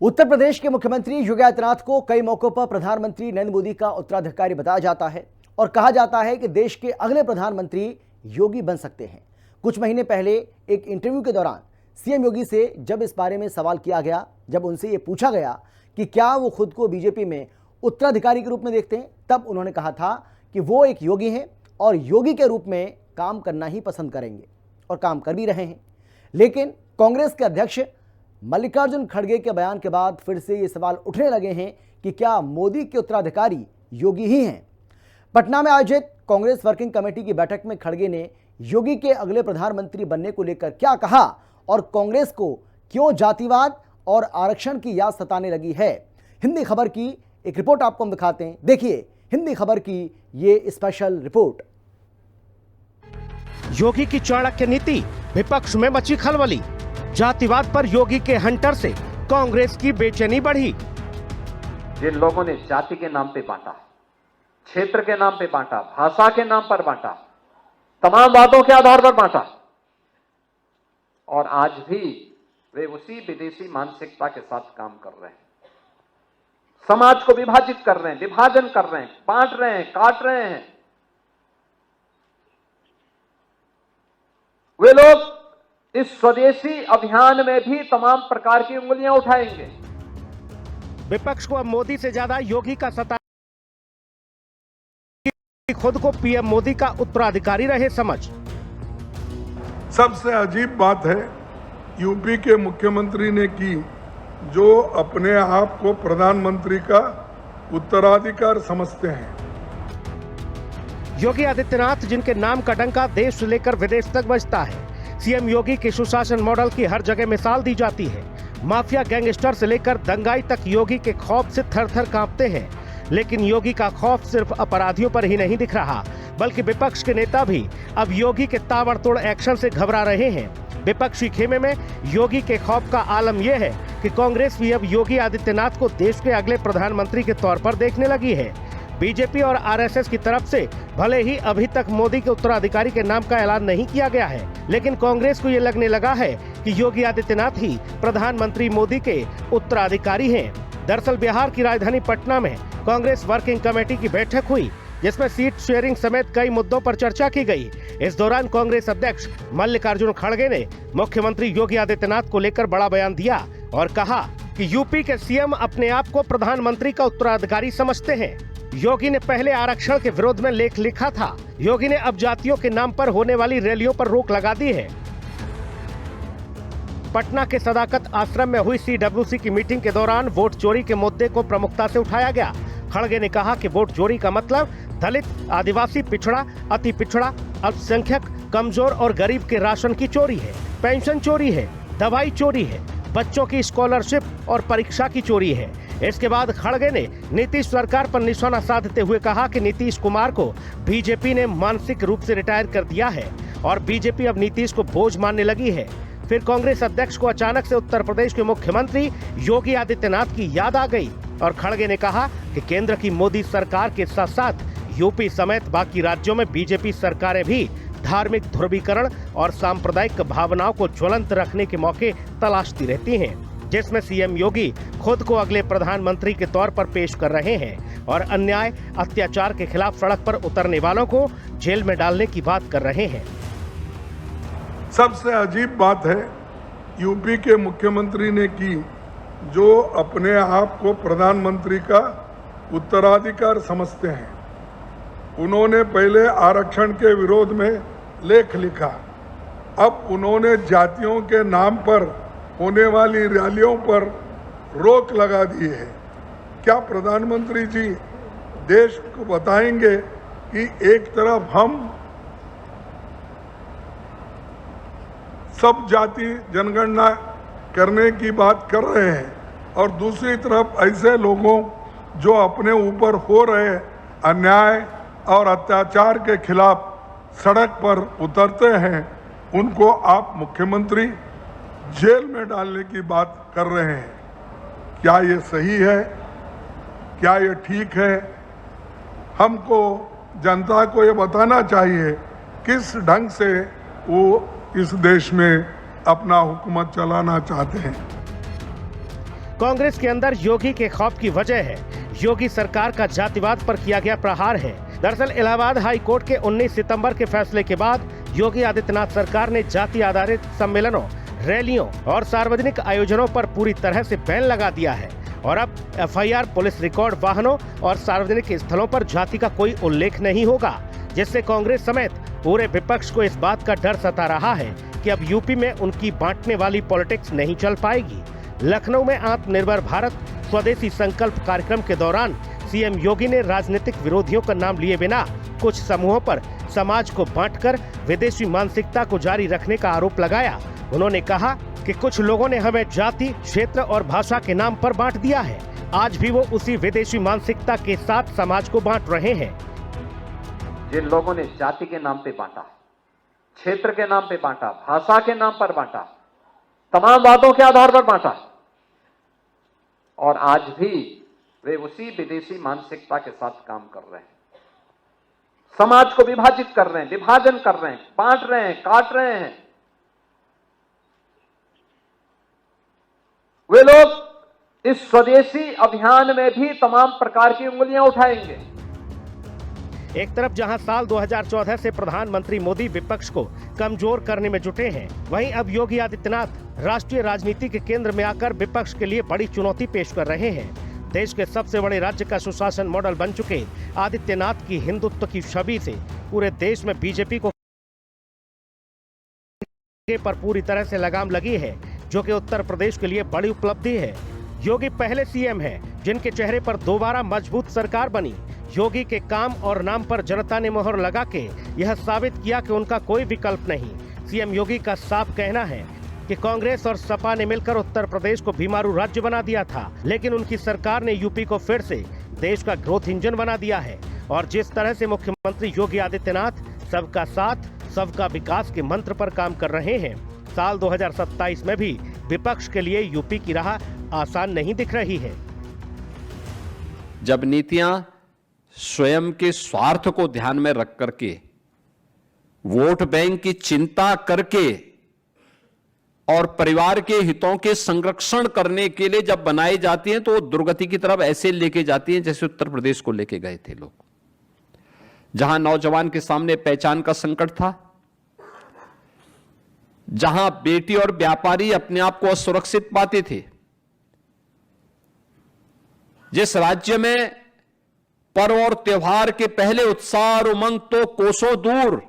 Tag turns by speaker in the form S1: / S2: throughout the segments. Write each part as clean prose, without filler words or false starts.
S1: उत्तर प्रदेश के मुख्यमंत्री योगी आदित्यनाथ को कई मौकों पर प्रधानमंत्री नरेंद्र मोदी का उत्तराधिकारी बताया जाता है और कहा जाता है कि देश के अगले प्रधानमंत्री योगी बन सकते हैं। कुछ महीने पहले एक इंटरव्यू के दौरान सीएम योगी से जब इस बारे में सवाल किया गया, जब उनसे ये पूछा गया कि क्या वो खुद को बीजेपी में उत्तराधिकारी के रूप में देखते हैं, तब उन्होंने कहा था कि वो एक योगी हैं और योगी के रूप में काम करना ही पसंद करेंगे और काम कर भी रहे हैं। लेकिन कांग्रेस के अध्यक्ष मल्लिकार्जुन खड़गे के बयान के बाद फिर से ये सवाल उठने लगे हैं कि क्या मोदी के उत्तराधिकारी योगी ही हैं। पटना में आयोजित कांग्रेस वर्किंग कमेटी की बैठक में खड़गे ने योगी के अगले प्रधानमंत्री बनने को लेकर क्या कहा और कांग्रेस को क्यों जातिवाद और आरक्षण की याद सताने लगी है। हिंदी खबर की एक रिपोर्ट आपको हम दिखाते हैं। देखिए हिंदी खबर की ये स्पेशल रिपोर्ट।
S2: योगी की चाणक्य नीति, विपक्ष में मची खलबली। जातिवाद पर योगी के हंटर से कांग्रेस की बेचैनी बढ़ी।
S3: जिन लोगों ने जाति के नाम पे बांटा, क्षेत्र के नाम पे बांटा, भाषा के नाम पर बांटा, तमाम बातों के आधार पर बांटा, और आज भी वे उसी विदेशी मानसिकता के साथ काम कर रहे हैं। समाज को विभाजित कर रहे हैं, विभाजन कर रहे हैं, बांट रहे हैं, काट रहे हैं। वे लोग इस स्वदेशी अभियान में भी तमाम प्रकार की उंगलियां उठाएंगे।
S2: विपक्ष को अब मोदी से ज्यादा योगी का सता, खुद को पीएम मोदी का उत्तराधिकारी रहे समझ।
S4: सबसे अजीब बात है यूपी के मुख्यमंत्री ने की, जो अपने आप को प्रधानमंत्री का उत्तराधिकारी समझते हैं।
S2: योगी आदित्यनाथ, जिनके नाम का डंका देश से लेकर विदेश तक बजता है। सीएम योगी के सुशासन मॉडल की हर जगह मिसाल दी जाती है। माफिया, गैंगस्टर से लेकर दंगाई तक योगी के खौफ से थर-थर कांपते हैं। लेकिन योगी का खौफ सिर्फ अपराधियों पर ही नहीं दिख रहा, बल्कि विपक्ष के नेता भी अब योगी के ताबड़तोड़ एक्शन से घबरा रहे हैं। विपक्षी खेमे में योगी के खौफ का आलम यह है कि कांग्रेस भी अब योगी आदित्यनाथ को देश के अगले प्रधानमंत्री के तौर पर देखने लगी है। बीजेपी और आरएसएस की तरफ से भले ही अभी तक मोदी के उत्तराधिकारी के नाम का ऐलान नहीं किया गया है, लेकिन कांग्रेस को ये लगने लगा है कि योगी आदित्यनाथ ही प्रधानमंत्री मोदी के उत्तराधिकारी हैं। दरअसल बिहार की राजधानी पटना में कांग्रेस वर्किंग कमेटी की बैठक हुई, जिसमें सीट शेयरिंग समेत कई मुद्दों पर चर्चा की गई। इस दौरान कांग्रेस अध्यक्ष मल्लिकार्जुन खड़गे ने मुख्यमंत्री योगी आदित्यनाथ को लेकर बड़ा बयान दिया और कहा कि यूपी के सीएम अपने आप को प्रधानमंत्री का उत्तराधिकारी समझते हैं। योगी ने पहले आरक्षण के विरोध में लेख लिखा था। योगी ने अब जातियों के नाम पर होने वाली रैलियों पर रोक लगा दी है। पटना के सदाकत आश्रम में हुई सीडब्ल्यूसी की मीटिंग के दौरान वोट चोरी के मुद्दे को प्रमुखता से उठाया गया। खड़गे ने कहा कि वोट चोरी का मतलब दलित, आदिवासी, पिछड़ा, अति पिछड़ा, अल्पसंख्यक, कमजोर और गरीब के राशन की चोरी है, पेंशन चोरी है, दवाई चोरी है, बच्चों की स्कॉलरशिप और परीक्षा की चोरी है। इसके बाद खड़गे ने नीतीश सरकार पर निशाना साधते हुए कहा कि नीतीश कुमार को बीजेपी ने मानसिक रूप से रिटायर कर दिया है और बीजेपी अब नीतीश को बोझ मानने लगी है। फिर कांग्रेस अध्यक्ष को अचानक से उत्तर प्रदेश के मुख्यमंत्री योगी आदित्यनाथ की याद आ गई और खड़गे ने कहा कि केंद्र की मोदी सरकार के साथ साथ यूपी समेत बाकी राज्यों में बीजेपी सरकारें भी धार्मिक ध्रुवीकरण और सांप्रदायिक भावनाओं को ज्वलंत रखने के मौके तलाशती रहती हैं, जिसमें सीएम योगी खुद को अगले प्रधानमंत्री के तौर पर पेश कर रहे हैं और अन्याय, अत्याचार के खिलाफ सड़क पर उतरने वालों को जेल में डालने की बात कर रहे हैं।
S4: सबसे अजीब बात है यूपी के मुख्यमंत्री ने की, जो अपने आप को प्रधानमंत्री का उत्तराधिकारी समझते हैं। उन्होंने पहले आरक्षण के विरोध में लेख लिखा, अब उन्होंने जातियों के नाम पर होने वाली रैलियों पर रोक लगा दी है। क्या प्रधानमंत्री जी देश को बताएंगे कि एक तरफ हम सब जाति जनगणना करने की बात कर रहे हैं और दूसरी तरफ ऐसे लोगों जो अपने ऊपर हो रहे अन्याय और अत्याचार के खिलाफ सड़क पर उतरते हैं, उनको आप मुख्यमंत्री जेल में डालने की बात कर रहे हैं। क्या ये सही है? क्या ये ठीक है? हमको जनता को ये बताना चाहिए किस ढंग से वो इस देश में अपना हुकूमत चलाना चाहते हैं।
S2: कांग्रेस के अंदर योगी के खौफ की वजह है योगी सरकार का जातिवाद पर किया गया प्रहार है। दरअसल इलाहाबाद हाई कोर्ट के 19 सितंबर के फैसले के बाद योगी आदित्यनाथ सरकार ने जाति आधारित सम्मेलनों, रैलियों और सार्वजनिक आयोजनों पर पूरी तरह से बैन लगा दिया है और अब एफआईआर, पुलिस रिकॉर्ड, वाहनों और सार्वजनिक स्थलों पर जाति का कोई उल्लेख नहीं होगा, जिससे कांग्रेस समेत पूरे विपक्ष को इस बात का डर सता रहा है कि अब यूपी में उनकी बांटने वाली पॉलिटिक्स नहीं चल पाएगी। लखनऊ में आत्मनिर्भर भारत स्वदेशी संकल्प कार्यक्रम के दौरान सीएम योगी ने राजनीतिक विरोधियों का नाम लिए बिना कुछ समूहों पर समाज को बांटकर विदेशी मानसिकता को जारी रखने का आरोप लगाया। उन्होंने कहा कि कुछ लोगों ने हमें जाति, क्षेत्र और भाषा के नाम पर बांट दिया है। आज भी वो उसी विदेशी मानसिकता के साथ समाज को बांट रहे हैं।
S3: जिन लोगों ने जाति के नाम पे बांटा, क्षेत्र के नाम पे बांटा, भाषा के नाम पर बांटा, तमाम वादों के आधार पर बांटा, और आज भी वे उसी विदेशी मानसिकता के साथ काम कर रहे हैं। समाज को विभाजित कर रहे हैं, विभाजन कर रहे हैं, बांट रहे हैं, काट रहे हैं। वे लोग इस स्वदेशी अभियान में भी तमाम प्रकार की उंगलियां उठाएंगे।
S2: एक तरफ जहां साल 2014 से प्रधानमंत्री मोदी विपक्ष को कमजोर करने में जुटे हैं, वहीं अब योगी आदित्यनाथ राष्ट्रीय राजनीति के केंद्र में आकर विपक्ष के लिए बड़ी चुनौती पेश कर रहे हैं। देश के सबसे बड़े राज्य का सुशासन मॉडल बन चुके आदित्यनाथ की हिंदुत्व की छवि से पूरे देश में बीजेपी को पर पूरी तरह से लगाम लगी है, जो कि उत्तर प्रदेश के लिए बड़ी उपलब्धि है। योगी पहले सीएम हैं जिनके चेहरे पर दोबारा मजबूत सरकार बनी। योगी के काम और नाम पर जनता ने मोहर लगा के यह साबित किया कि उनका कोई विकल्प नहीं। सीएम योगी का साफ कहना है कि कांग्रेस और सपा ने मिलकर उत्तर प्रदेश को बीमारू राज्य बना दिया था, लेकिन उनकी सरकार ने यूपी को फिर से देश का ग्रोथ इंजन बना दिया है। और जिस तरह से मुख्यमंत्री योगी आदित्यनाथ सबका साथ, सबका विकास के मंत्र पर काम कर रहे हैं, साल 2027 में भी विपक्ष के लिए यूपी की राह आसान नहीं दिख रही है।
S5: जब नीतियां स्वयं के स्वार्थ को ध्यान में रख करके, वोट बैंक की चिंता करके और परिवार के हितों के संरक्षण करने के लिए जब बनाई जाती हैं, तो वो दुर्गति की तरफ ऐसे लेके जाती हैं जैसे उत्तर प्रदेश को लेके गए थे लोग, जहां नौजवान के सामने पहचान का संकट था, जहां बेटी और व्यापारी अपने आप को असुरक्षित पाते थे, जिस राज्य में पर्व और त्योहार के पहले उत्साह और उमंग तो कोसों दूर,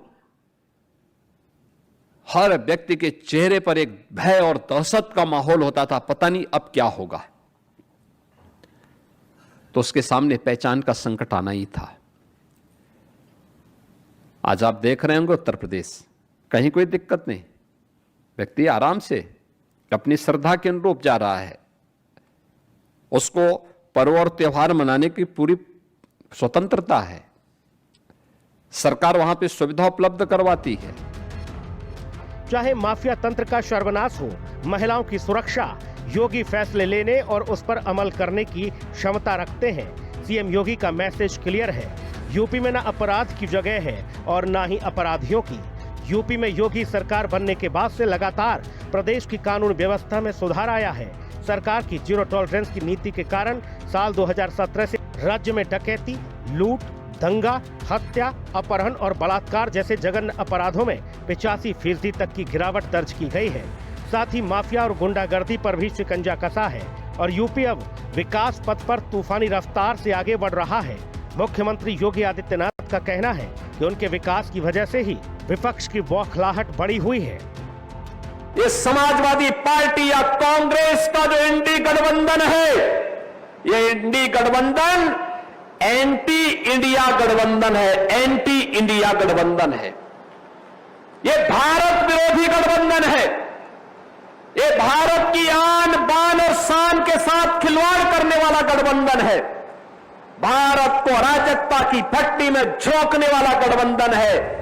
S5: हर व्यक्ति के चेहरे पर एक भय और दहशत का माहौल होता था, पता नहीं अब क्या होगा, तो उसके सामने पहचान का संकट आना ही था। आज आप देख रहे होंगे उत्तर प्रदेश, कहीं कोई दिक्कत नहीं, व्यक्ति आराम से अपनी श्रद्धा के अनुरूप जा रहा है, उसको पर्व और त्योहार मनाने की पूरी स्वतंत्रता है, सरकार वहां पे सुविधा उपलब्ध करवाती है।
S2: चाहे माफिया तंत्र का सर्वनाश हो, महिलाओं की सुरक्षा, योगी फैसले लेने और उस पर अमल करने की क्षमता रखते हैं। सीएम योगी का मैसेज क्लियर है, यूपी में न अपराध की जगह है और न ही अपराधियों की। यूपी में योगी सरकार बनने के बाद से लगातार प्रदेश की कानून व्यवस्था में सुधार आया है। सरकार की जीरो टॉलरेंस की नीति के कारण साल 2017 से राज्य में डकैती, लूट, दंगा, हत्या, अपहरण और बलात्कार जैसे जघन्य अपराधों में 85% तक की गिरावट दर्ज की गई है। साथ ही माफिया और गुंडागर्दी पर भी शिकंजा कसा है और यूपी अब विकास पथ पर तूफानी रफ्तार से आगे बढ़ रहा है। मुख्यमंत्री योगी आदित्यनाथ का कहना है कि उनके विकास की वजह से ही विपक्ष की बौखलाहट बढ़ी हुई है।
S5: ये समाजवादी पार्टी या कांग्रेस का जो इंडी गठबंधन है, ये इंडी गठबंधन एंटी इंडिया गठबंधन है, एंटी इंडिया गठबंधन है। ये भारत विरोधी गठबंधन है। ये भारत की आन बान और शान के साथ खिलवाड़ करने वाला गठबंधन है। भारत को अराजकता की भट्टी में झोंकने वाला गठबंधन है।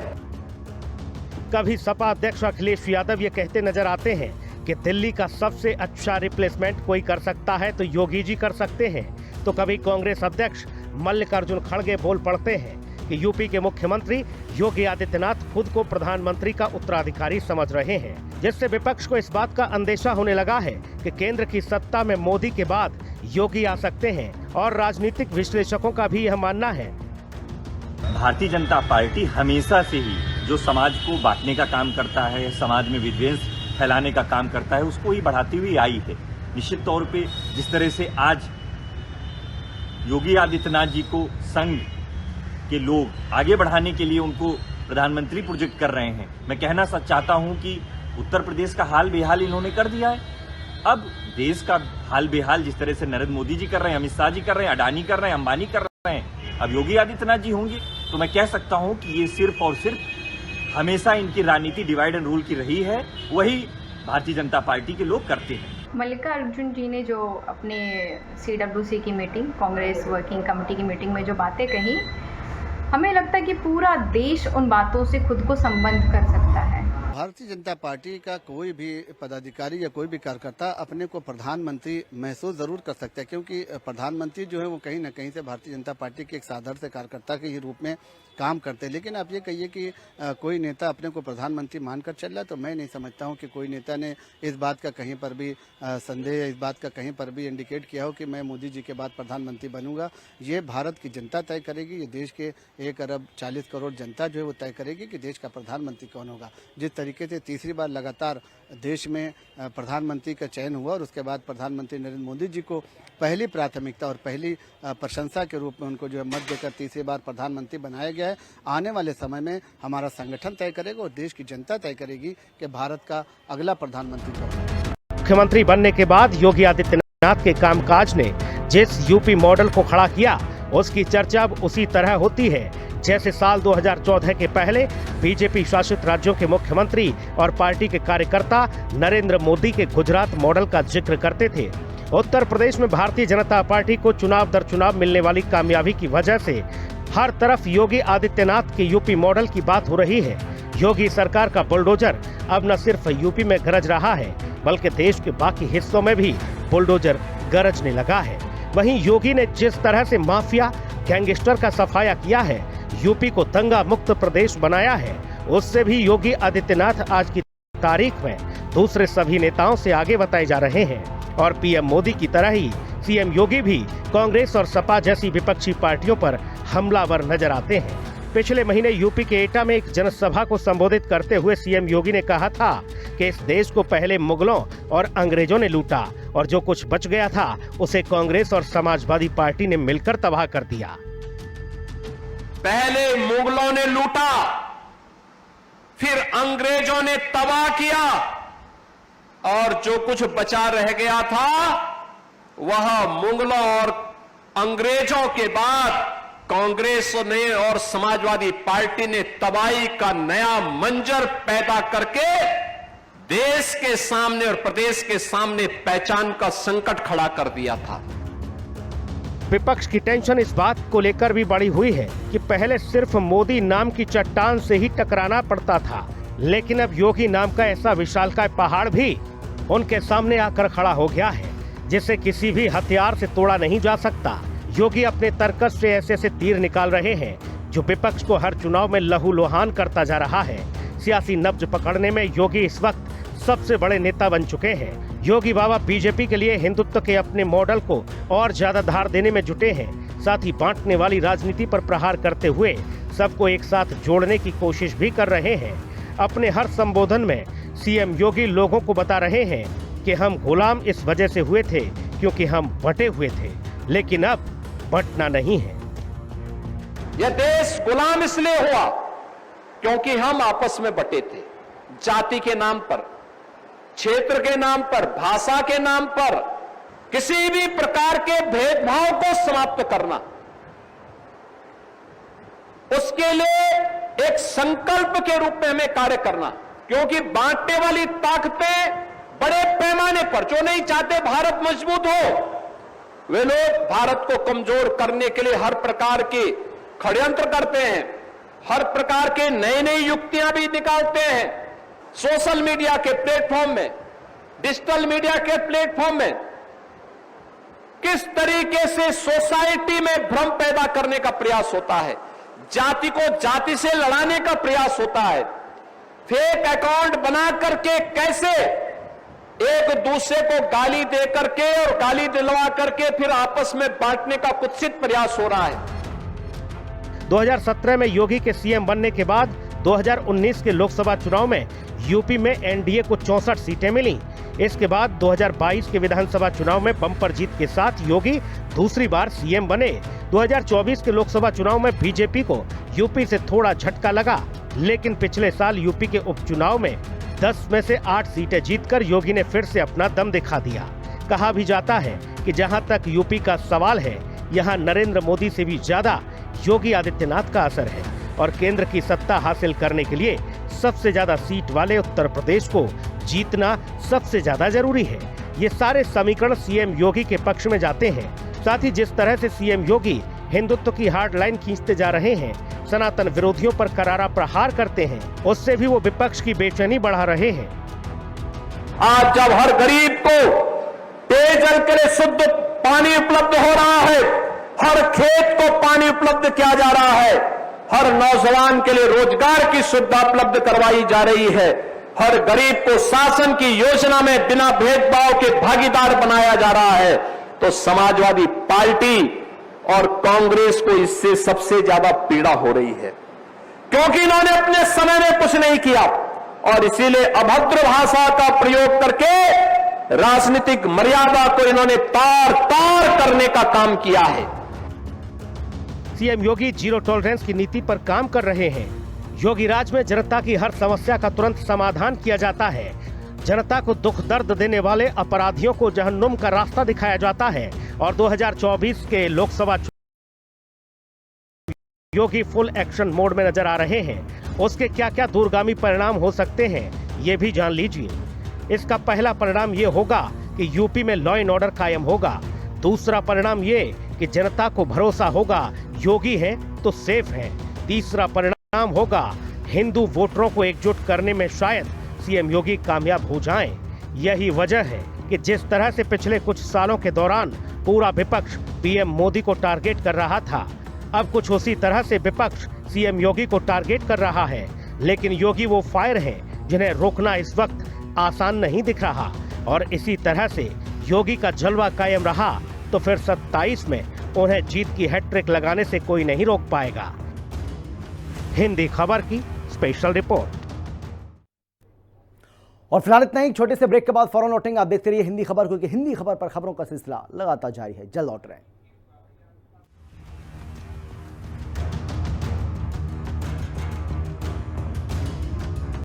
S2: कभी सपा अध्यक्ष अखिलेश यादव ये कहते नजर आते हैं कि दिल्ली का सबसे अच्छा रिप्लेसमेंट कोई कर सकता है तो योगी जी कर सकते हैं, तो कभी कांग्रेस अध्यक्ष मल्लिकार्जुन खड़गे बोल पड़ते हैं कि यूपी के मुख्यमंत्री योगी आदित्यनाथ खुद को प्रधानमंत्री का उत्तराधिकारी समझ रहे हैं, जिससे विपक्ष को इस बात का अंदेशा होने लगा है कि केंद्र की सत्ता में मोदी के बाद योगी आ सकते हैं। और राजनीतिक विश्लेषकों का भी यह मानना है।
S6: भारतीय जनता पार्टी हमेशा से ही जो समाज को बांटने का काम करता है, समाज में विद्वेष फैलाने का काम करता है, उसको ही बढ़ाती हुई आई है। निश्चित तौर पे जिस तरह से आज योगी आदित्यनाथ जी को संघ के लोग आगे बढ़ाने के लिए उनको प्रधानमंत्री प्रोजेक्ट कर रहे हैं, मैं कहना चाहता हूं कि उत्तर प्रदेश का हाल बेहाल इन्होंने कर दिया है। अब देश का हाल बेहाल जिस तरह से नरेंद्र मोदी जी कर रहे हैं, अमित शाह जी कर रहे हैं, अडानी कर रहे हैं, अंबानी कर रहे हैं, अब योगी आदित्यनाथ जी होंगे, तो मैं कह सकता हूं कि ये सिर्फ और सिर्फ हमेशा इनकी राजनीति डिवाइड एंड रूल की रही है, वही भारतीय जनता पार्टी के लोग करते हैं।
S7: मल्लिकार्जुन जी ने जो अपने CWC की मीटिंग, कांग्रेस वर्किंग कमेटी की मीटिंग में जो बातें कही, हमें लगता है कि पूरा देश उन बातों से खुद को संबद्ध कर सकता है।
S8: भारतीय जनता पार्टी का कोई भी पदाधिकारी या कोई भी कार्यकर्ता अपने को प्रधानमंत्री महसूस जरूर कर सकता है, क्योंकि प्रधानमंत्री जो है वो कहीं न कहीं से भारतीय जनता पार्टी के एक साधारण से कार्यकर्ता के ही रूप में काम करते हैं। लेकिन आप ये कहिए कि कोई नेता अपने को प्रधानमंत्री मानकर चल रहा है, तो मैं नहीं समझता हूं कि कोई नेता ने इस बात का कहीं पर भी संदेह, इस बात का कहीं पर भी इंडिकेट किया हो कि मैं मोदी जी के बाद प्रधानमंत्री बनूंगा। ये भारत की जनता तय करेगी, ये देश के 1 अरब 40 करोड़ जनता जो है वो तय करेगी कि देश का प्रधानमंत्री कौन होगा। जिस तरीके से तीसरी बार लगातार देश में प्रधानमंत्री का चयन हुआ और उसके बाद प्रधानमंत्री नरेंद्र मोदी जी को पहली प्राथमिकता और पहली प्रशंसा के रूप में उनको जो है मत देकर तीसरी बार प्रधानमंत्री बनाया गया है। आने वाले समय में हमारा संगठन तय करेगा और देश की जनता तय करेगी कि भारत का अगला प्रधानमंत्री कौन है।
S2: मुख्यमंत्री बनने के बाद योगी आदित्यनाथ के कामकाज ने जिस यूपी मॉडल को खड़ा किया, उसकी चर्चा अब उसी तरह होती है जैसे साल 2014 के पहले बीजेपी शासित राज्यों के मुख्यमंत्री और पार्टी के कार्यकर्ता नरेंद्र मोदी के गुजरात मॉडल का जिक्र करते थे। उत्तर प्रदेश में भारतीय जनता पार्टी को चुनाव दर चुनाव मिलने वाली कामयाबी की वजह से हर तरफ योगी आदित्यनाथ के यूपी मॉडल की बात हो रही है। योगी सरकार का बुलडोजर अब न सिर्फ यूपी में गरज रहा है, बल्कि देश के बाकी हिस्सों में भी बुलडोजर गरजने लगा है। वहीं योगी ने जिस तरह से माफिया गैंगस्टर का सफाया किया है, यूपी को दंगा मुक्त प्रदेश बनाया है, उससे भी योगी आदित्यनाथ आज की तारीख में दूसरे सभी नेताओं से आगे बताए जा रहे हैं। और पीएम मोदी की तरह ही सीएम योगी भी कांग्रेस और सपा जैसी विपक्षी पार्टियों पर हमलावर नजर आते हैं। पिछले महीने यूपी के एटा में एक जनसभा को संबोधित करते हुए सीएम योगी ने कहा था कि इस देश को पहले मुगलों और अंग्रेजों ने लूटा और जो कुछ बच गया था उसे कांग्रेस और समाजवादी पार्टी ने मिलकर तबाह कर दिया।
S5: पहले मुगलों ने लूटा, फिर अंग्रेजों ने तबाह किया और जो कुछ बचा रह गया था वह मुगलों और अंग्रेजों के बाद कांग्रेस ने और समाजवादी पार्टी ने तबाही का नया मंजर पैदा करके देश के सामने और प्रदेश के सामने पहचान का संकट खड़ा कर दिया था।
S2: विपक्ष की टेंशन इस बात को लेकर भी बढ़ी हुई है कि पहले सिर्फ मोदी नाम की चट्टान से ही टकराना पड़ता था, लेकिन अब योगी नाम का ऐसा विशालकाय पहाड़ भी उनके सामने आकर खड़ा हो गया है जिसे किसी भी हथियार से तोड़ा नहीं जा सकता। योगी अपने तर्कस से ऐसे तीर निकाल रहे हैं जो विपक्ष को हर चुनाव में लहूलुहान करता जा रहा है। सियासी नब्ज पकड़ने में योगी इस वक्त सबसे बड़े नेता बन चुके हैं। योगी बाबा बीजेपी के लिए हिंदुत्व के अपने मॉडल को और ज्यादा धार देने में जुटे हैं, साथ ही बांटने वाली राजनीति पर प्रहार करते हुए सबको एक साथ जोड़ने की कोशिश भी कर रहे हैं। अपने हर संबोधन में सीएम योगी लोगों को बता रहे हैं कि हम गुलाम इस वजह से हुए थे क्योंकि हम बंटे हुए थे, लेकिन अब बंटना नहीं है।
S5: यह देश गुलाम इसलिए हुआ क्योंकि हम आपस में बटे थे, जाति के नाम पर, क्षेत्र के नाम पर, भाषा के नाम पर, किसी भी प्रकार के भेदभाव को समाप्त करना, उसके लिए एक संकल्प के रूप में हमें कार्य करना। क्योंकि बांटने वाली ताकतें बड़े पैमाने पर, जो नहीं चाहते भारत मजबूत हो, वे लोग भारत को कमजोर करने के लिए हर प्रकार के षड्यंत्र करते हैं, हर प्रकार के नई नई युक्तियां भी निकालते हैं। सोशल मीडिया के प्लेटफॉर्म में, डिजिटल मीडिया के प्लेटफॉर्म में किस तरीके से सोसाइटी में भ्रम पैदा करने का प्रयास होता है, जाति को जाति से लड़ाने का प्रयास होता है। फेक अकाउंट बना करके कैसे एक दूसरे को गाली दे करके और गाली दिलवा करके फिर आपस में बांटने का कुत्सित प्रयास हो रहा है।
S2: 2017 में योगी के सीएम बनने के बाद 2019 के लोकसभा चुनाव में यूपी में एनडीए को 64 सीटें मिली। इसके बाद 2022 के विधानसभा चुनाव में बम्पर जीत के साथ योगी दूसरी बार सीएम बने। 2024 के लोकसभा चुनाव में बीजेपी को यूपी से थोड़ा झटका लगा, लेकिन पिछले साल यूपी के उपचुनाव में 10 में से 8 सीटें जीतकर योगी ने फिर से अपना दम दिखा दिया। कहा भी जाता है कि जहां तक यूपी का सवाल है, यहां नरेंद्र मोदी से भी ज्यादा योगी आदित्यनाथ का असर है और केंद्र की सत्ता हासिल करने के लिए सबसे ज्यादा सीट वाले उत्तर प्रदेश को जीतना सबसे ज्यादा जरूरी है। ये सारे समीकरण सीएम योगी के पक्ष में जाते हैं। साथ ही जिस तरह से सीएम योगी हिंदुत्व की हार्ड लाइन खींचते जा रहे हैं, सनातन विरोधियों पर करारा प्रहार करते हैं, उससे भी वो विपक्ष की बेचैनी बढ़ा रहे हैं।
S5: आज जब हर गरीब को पेयजल के लिए शुद्ध पानी उपलब्ध हो रहा है, हर खेत को पानी उपलब्ध किया जा रहा है, हर नौजवान के लिए रोजगार की सुविधा उपलब्ध करवाई जा रही है, हर गरीब को शासन की योजना में बिना भेदभाव के भागीदार बनाया जा रहा है, तो समाजवादी पार्टी और कांग्रेस को इससे सबसे ज्यादा पीड़ा हो रही है, क्योंकि इन्होंने अपने समय में कुछ नहीं किया और इसीलिए अभद्र भाषा का प्रयोग करके राजनीतिक मर्यादा को इन्होंने तार तार करने का काम किया है।
S2: सीएम योगी जीरो टॉलरेंस की नीति पर काम कर रहे हैं। योगी राज में जनता की हर समस्या का तुरंत समाधान किया जाता है। जनता को दुख दर्द देने वाले अपराधियों को जहन्नुम का रास्ता दिखाया जाता है और 2024 के लोकसभा योगी फुल एक्शन मोड में नजर आ रहे हैं। उसके क्या क्या दूरगामी परिणाम हो सकते हैं, ये भी जान लीजिए। इसका पहला परिणाम ये होगा कि यूपी में लॉ एंड ऑर्डर कायम होगा। दूसरा परिणाम ये कि जनता को भरोसा होगा योगी है तो सेफ है। तीसरा परिणाम होगा हिंदू वोटरों को एकजुट करने में शायद सीएम योगी कामयाब हो जाएं। यही वजह है कि जिस तरह से पिछले कुछ सालों के दौरान पूरा विपक्ष पीएम मोदी को टारगेट कर रहा था, अब कुछ उसी तरह से विपक्ष सीएम योगी को टारगेट कर रहा है। लेकिन योगी वो फायर हैं जिन्हें रोकना इस वक्त आसान नहीं दिख रहा और इसी तरह से योगी का जलवा कायम रहा तो फिर 27 में उन्हें जीत की हैट्रिक लगाने से कोई नहीं रोक पाएगा। हिंदी खबर की स्पेशल रिपोर्ट।
S1: और फिलहाल इतना ही। छोटे से ब्रेक के बाद फौरन लौटेंगे। आप देखते रहिए हिंदी खबर, क्योंकि हिंदी खबर पर खबरों का सिलसिला लगातार जारी है। जल्द लौट रहे हैं।